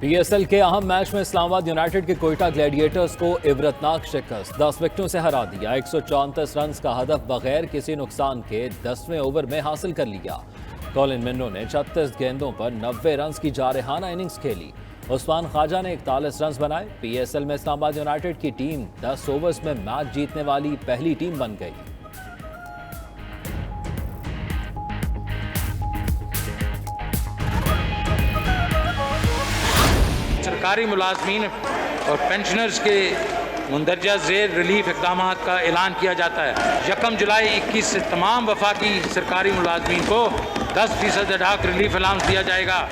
PSL के अहम match में इस्लामाबाद यूनाइटेड के कोयटा ग्लैडिएटर्स को इबरतनाक शिकस्त 10 विकेटों से हरा दिया। 134 रन का हदफ बगैर किसी नुकसान के 10वें ओवर में हासिल कर लिया। कॉलिन मिन्नो ने 36 गेंदों पर 90 रन की जारहाना इनिंग्स खेली। उस्मान ख्वाजा ने 41 रन बनाए। PSL में इस्लामाबाद यूनाइटेड की टीम 10 ओवर्स में मैच जीतने वाली पहली टीम बन गई। सरकारी मुलाजमीन और पेंशनर्स के मुंदरजा ज़ेर रिलीफ इक़दाम का ऐलान किया जाता है। 1 जुलाई 21 से तमाम वफाकी सरकारी मुलाजमीन को 10% अडाक रिलीफ अलाउंस दिया जाएगा।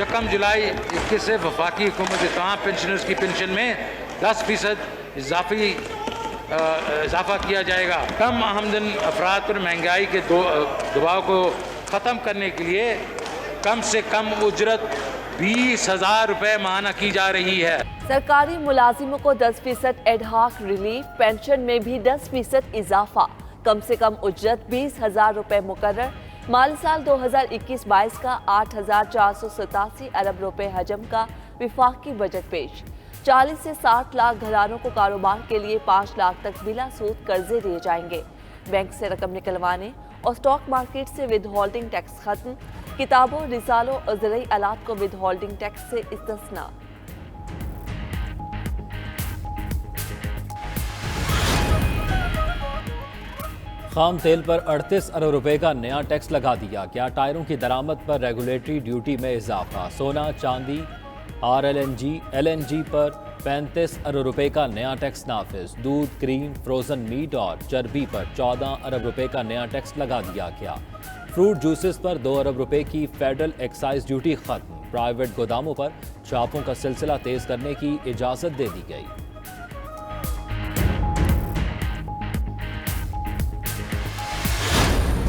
1 जुलाई 21 से वफाकी हुकूमत के तमाम पेंशनर्स की पेंशन में 10% इजाफा किया जाएगा। कम आमदन अफराद पर महंगाई के दबाव को ख़त्म करने के लिए कम से कम उजरत 20,000 रुपए माहाना की जा रही है। सरकारी मुलाजिमों को 10% एडहॉक रिलीफ, पेंशन में भी 10% इजाफा, कम से कम उजरत 20,000 रुपए मुकर्रर। माली साल 2021-22 का 8,487 अरब रुपए हजम का विफाकी बजट पेश। 40 से 60 लाख घरानों को कारोबार के लिए 5 लाख तक बिला सूद कर्जे दिए जाएंगे। बैंक से रकम निकलवाने और स्टॉक मार्केट से विद होल्डिंग टैक्स खत्म। किताबों, रिसालों और ज़रूरी आलात को विद होल्डिंग टैक्स से इस्तिस्ना। खाम तेल पर 38 अरब रुपए का नया टैक्स लगा दिया गया। टायरों की दरामद पर रेगुलेटरी ड्यूटी में इजाफा। सोना, चांदी, LNG पर 35 अरब रुपए का नया टैक्स नाफिज। दूध, क्रीम, फ्रोजन मीट और चर्बी पर 14 अरब रुपए का नया टैक्स लगा दिया गया। फ्रूट जूसेस पर 2 अरब रुपए की फेडरल एक्साइज ड्यूटी खत्म। प्राइवेट गोदामों पर छापों का सिलसिला तेज करने की इजाजत दे दी गई।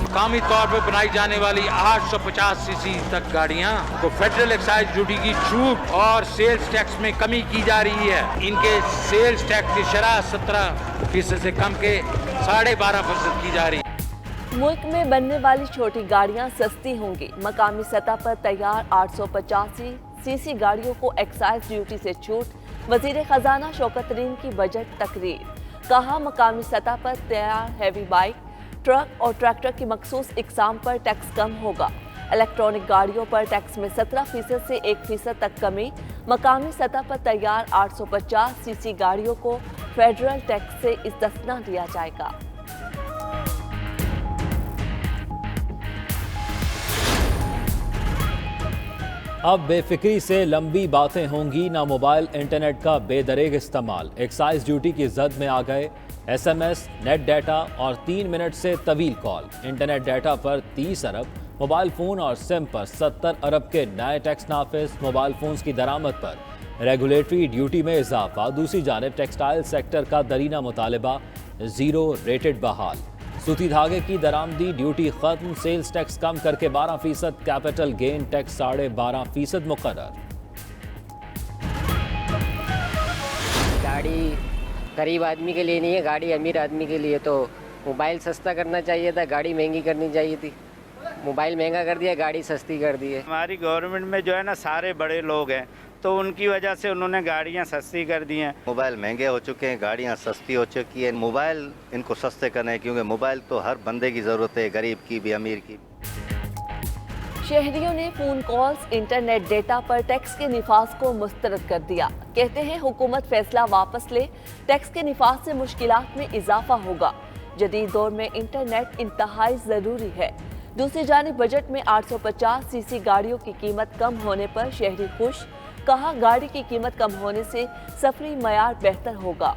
मकामी तौर पर बनाई जाने वाली 850 सीसी तक गाड़ियां को फेडरल एक्साइज ड्यूटी की छूट और सेल्स टैक्स में कमी की जा रही है। इनके सेल्स टैक्स की शरह 17% से कम के 12.5% की जा रही है। मुल्क में बनने वाली छोटी गाड़ियां सस्ती होंगी। मकामी सतह पर तैयार 885 सीसी गाड़ियों को एक्साइज ड्यूटी से छूट। वजीर खजाना शौकत तरीन की बजट तकरीर। कहा, मकामी सतह पर तैयार हैवी बाइक, ट्रक और ट्रैक्टर की मखसूस इकसाम पर टैक्स कम होगा। इलेक्ट्रॉनिक गाड़ियों पर टैक्स में 17% से 1% तक कमी। मकामी सतह पर तैयार 850 सीसी गाड़ियों को फेडरल टैक्स से इस्तिस्ना दिया जाएगा। अब बेफिक्री से लंबी बातें होंगी, ना मोबाइल इंटरनेट का बेदरेग इस्तेमाल। एक्साइज ड्यूटी की जद में आ गए SMS, नेट डाटा और 3 मिनट से तवील कॉल। इंटरनेट डाटा पर 30 अरब, मोबाइल फ़ोन और सिम पर 70 अरब के नए टैक्स नाफिज। मोबाइल फ़ोन्स की दरामद पर रेगुलेटरी ड्यूटी में इजाफा। दूसरी जानिब टेक्सटाइल सेक्टर का दरीना मुतालबा 0 रेटेड बहाल। सूती धागे की दरामदी ड्यूटी खत्म। सेल्स टैक्स कम करके 12%, कैपिटल गेन टैक्स 12.5% मुकर्रर। गाड़ी गरीब आदमी के लिए नहीं है, गाड़ी अमीर आदमी के लिए। तो मोबाइल सस्ता करना चाहिए था, गाड़ी महंगी करनी चाहिए थी। मोबाइल महंगा कर दिया, गाड़ी सस्ती कर दी है। हमारी गवर्नमेंट में जो है ना सारे बड़े लोग हैं, तो उनकी वजह से उन्होंने गाड़ियां सस्ती कर दी हैं। मोबाइल महंगे हो चुके हैं, गाड़ियां सस्ती हो चुकी है। मोबाइल इनको सस्ते करना है, क्योंकि मोबाइल तो हर बंदे की ज़रूरत है, गरीब की भी, अमीर की। शहरियों ने फोन कॉल्स, इंटरनेट डेटा पर टैक्स के निफाज को मुस्तरद कर दिया। कहते हैं हुकूमत फैसला वापस ले, टैक्स के निफाज से मुश्किलात में इजाफा होगा। जदीद दौर में इंटरनेट इंतहाई ज़रूरी है। दूसरी जानिब बजट में 850 सीसी गाड़ियों की कीमत कम होने पर शहरी खुश। कहा, गाड़ी की कीमत कम होने से सफरी मयार बेहतर होगा।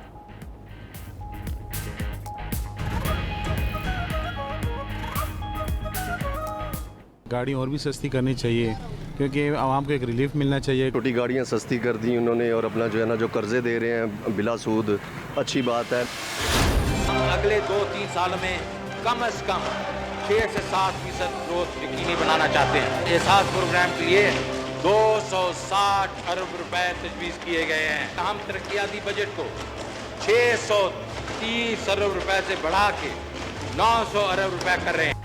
गाड़ी और भी सस्ती करनी चाहिए, क्योंकि आवाम को एक रिलीफ मिलना चाहिए। छोटी गाड़ियाँ सस्ती कर दी उन्होंने, और अपना जो है ना जो कर्जे दे रहे हैं बिला सूद, अच्छी बात है। अगले 2-3 साल में कम से कम 6 से 7% ग्रोथ यकीनी बनाना चाहते हैं। एहसास प्रोग्राम के लिए 260 अरब रुपए तजवीज़ किए गए हैं। हम तरक्याती बजट को 630 अरब रुपए से बढ़ा के 900 अरब रुपए कर रहे हैं।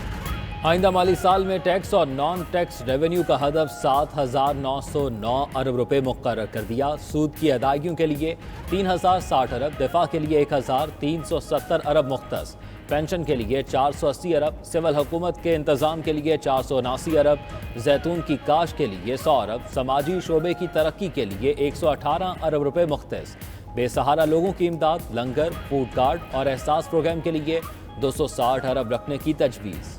आइंदा माली साल में टैक्स और नॉन टैक्स रेवेन्यू का हदफ 7,909 अरब रुपए मुकर्रर कर दिया। सूद की अदायगियों के लिए 3,060 अरब, दिफा के लिए 1,370 अरब मुख्तस, पेंशन के लिए 480 अरब, सिविल हुकूमत के इंतजाम के लिए 479 अरब, जैतून की काश के लिए 100 अरब, समाजी शोबे की तरक्की के लिए 118 अरब रुपए मुख्तस, बेसहारा लोगों की इमदाद, लंगर, फूड कार्ड और एहसास प्रोग्राम के लिए 260 अरब रखने की तजवीज़।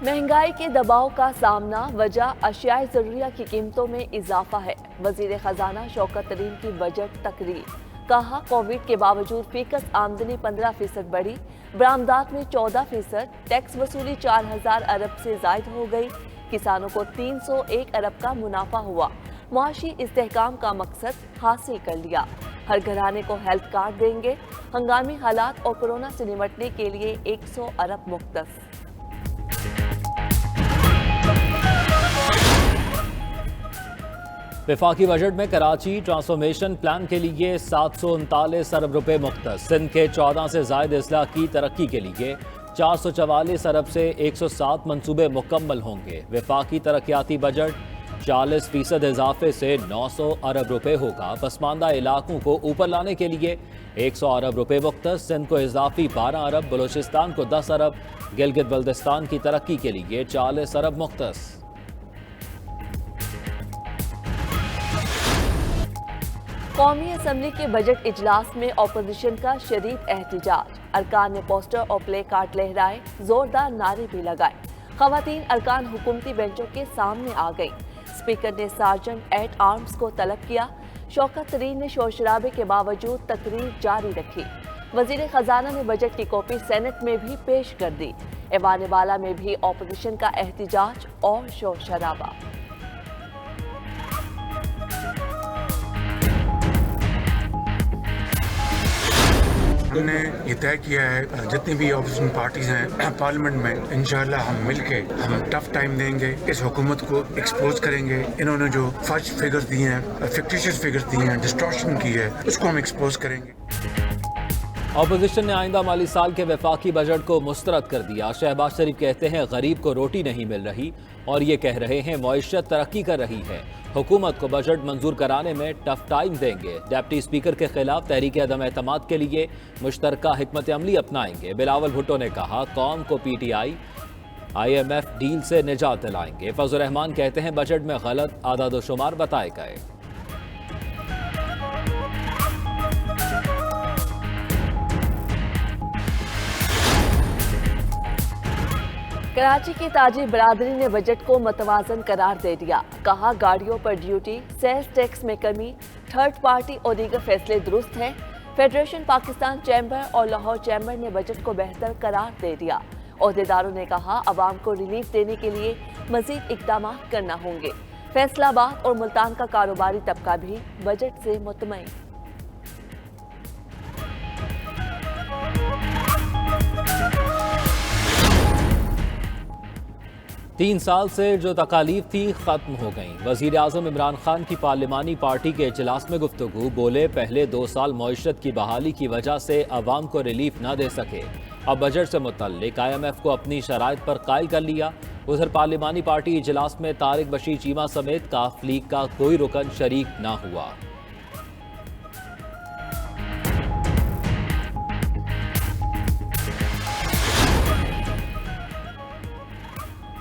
महंगाई के दबाव का सामना, वजह अशियाए ज़रूरिया की कीमतों में इजाफा है। वज़ीर ख़जाना शौकत तरीन की बजट तकरीर, कहा कोविड के बावजूद फीकस आमदनी 15% बढ़ी, बरामदात में 14%, टैक्स वसूली 4,000 अरब से जायद हो गई, किसानों को 301 अरब का मुनाफा हुआ, मुआशी इस्तेहकाम का मकसद हासिल कर लिया, हर घराने को हेल्थ कार्ड देंगे, हंगामी हालात और कोरोना से निपटने के लिए 100 अरब मुख्तस। वफाकी बजट में कराची ट्रांसफॉर्मेशन प्लान के लिए 739 अरब रुपए मुख्तस, सिंध के 14 से जायद अजला की तरक्की के लिए 444 अरब से 107 मनसूबे मुकम्मल होंगे। वफाकी तरक्याती बजट 40% इजाफे से 900 अरब रुपए होगा। पसमानदा इलाकों को ऊपर लाने के लिए 100 अरब रुपए मुख्तस, सिंध को इजाफी 12 अरब, बलूचिस्तान को 10 अरब, गिलगित बल्तिस्तान की तरक्की के लिए 40 अरब मुख्तस। कौमी असम्बली के बजट इजलास में अपोजिशन का शदीद एहतजाज, अरकान ने पोस्टर और प्ले कार्ड लहराए, जोरदार नारे भी लगाए, खवातीन अरकान हुकूमती बेंचों के सामने आ गई, स्पीकर ने सार्जेंट एट आर्म्स को तलब किया, शौकत तरीन ने शोर शराबे के बावजूद तकरीर जारी रखी, वजीर खजाना ने बजट की कॉपी सेनेट में भी पेश कर दी, ऐवान बाला में भी अपोजिशन का एहतजाज और शोर शराबा। हमने ये तय किया है जितनी भी ऑपोजिशन पार्टीज हैं पार्लियामेंट में, इंशाल्लाह हम मिलके हम टफ टाइम देंगे, इस हुकूमत को एक्सपोज करेंगे। इन्होंने जो फर्ज फिगर्स दिए हैं, फिक्टिशियस फिगर्स दिए हैं, डिस्टॉर्शन की है, उसको हम एक्सपोज करेंगे। अपोजिशन ने आइंदा माली साल के वफाकी बजट को मुस्तरद कर दिया। शहबाज शरीफ कहते हैं गरीब को रोटी नहीं मिल रही और ये कह रहे हैं मईशत तरक्की कर रही है, हुकूमत को बजट मंजूर कराने में टफ टाइम देंगे। डिप्टी स्पीकर के खिलाफ तहरीक अदम एतमाद के लिए मुश्तरका हिकमत अमली अपनाएंगे। बिलावल भुट्टो ने कहा कौम को PTI IMF डील से निजात दिलाएंगे। फजल रहमान कहते हैं बजट में गलत आदादोशुमार बताए गए। कराची की ताजिर बरादरी ने बजट को मतवाजन करार दे दिया, कहा गाड़ियों पर ड्यूटी, सेल्स टैक्स में कमी, थर्ड पार्टी और दीगर फैसले दुरुस्त हैं। फेडरेशन पाकिस्तान चैम्बर और लाहौर चैम्बर ने बजट को बेहतर करार दे दिया। ओहदेदारों ने कहा अवाम को रिलीफ देने के लिए मजीद इकदाम करना होंगे। फैसलाबाद और मुल्तान का कारोबारी तबका भी बजट से मुतमईन। 3 साल से जो तकालीफ थी खत्म हो गई। वजीर आजम इमरान खान की पार्लिमानी पार्टी के इजलास में गुफ्तगू, बोले पहले 2 साल मईशत की बहाली की वजह से अवाम को रिलीफ न दे सके, अब बजट से मुतल्लिक IMF को अपनी शराइत पर कायल कर लिया। उधर पार्लिमानी पार्टी इजलास में तारिक बशीर चीमा समेत काफ लीग का कोई रुकन शरीक न हुआ।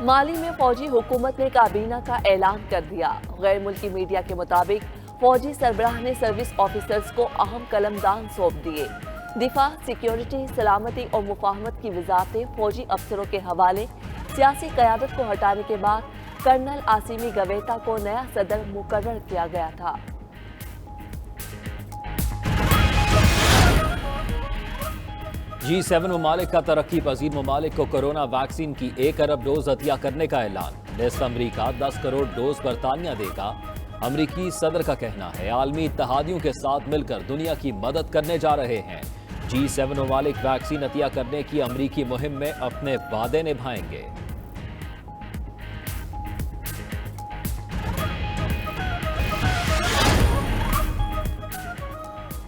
माली में फौजी हुकूमत ने काबीना का ऐलान कर दिया। गैर मुल्की मीडिया के मुताबिक फौजी सरबराह ने सर्विस ऑफिसर्स को अहम कलमदान सौंप दिए। दिफा, सिक्योरिटी, सलामती और मुफाहमत की वजारतें फौजी अफसरों के हवाले। सियासी क़यादत को हटाने के बाद कर्नल आसिमी गवेता को नया सदर मुकर्रर किया गया था। G7 ममालिक का तरक्की पजीर ममालिक को कोरोना वैक्सीन की 1 अरब डोज अतिया करने का ऐलान। निस्फ अमरीका 10 करोड़ डोज बरतानिया देगा। अमरीकी सदर का कहना है आलमी इत्तेहादियों के साथ मिलकर दुनिया की मदद करने जा रहे हैं। G7 ममालिक वैक्सीन अतिया करने की अमरीकी मुहिम में अपने वादे निभाएंगे।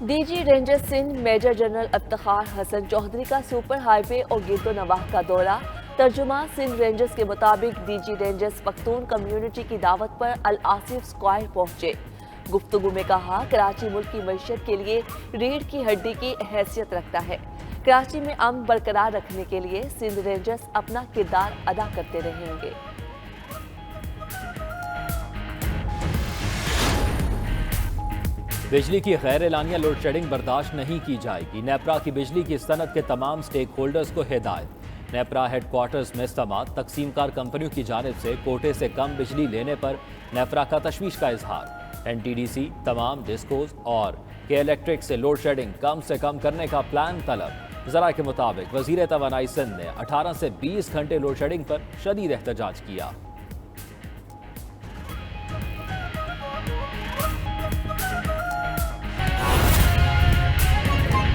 DG rangers Sindh major general Iftikhar Hasan Chaudhry का सुपर हाईवे और गिरदो नवाह का दौरा। तर्जुमान सिंध रेंजर्स के मुताबिक डीजी रेंजर्स पख्तून कम्युनिटी की दावत पर अल आसिफ स्क्वायर पहुंचे। गुफ्तगू में कहा, कराची मुल्क की मईशत के लिए रीढ़ की हड्डी की हैसियत रखता है। कराची में अमन बरकरार रखने के लिए सिंध रेंजर्स अपना किरदार अदा करते रहेंगे। बिजली की गैर एलानिया लोड शेडिंग बर्दाश्त नहीं की जाएगी। नेपरा की बिजली की सनत के तमाम स्टेक होल्डर्स को हिदायत। नेपरा हेडक्वार्टर्स में इस्तेमाल तकसीमकार कंपनियों की जानिब से कोटे से कम बिजली लेने पर नेपरा का तशवीश का इजहार। NTDC तमाम डिस्कोज और के इलेक्ट्रिक से लोड शेडिंग कम से कम करने का प्लान तलब। जरा के मुताबिक वजीर तवानाई सिंध ने 18 से 20 घंटे लोड शेडिंग पर शदीद एहतजाज किया।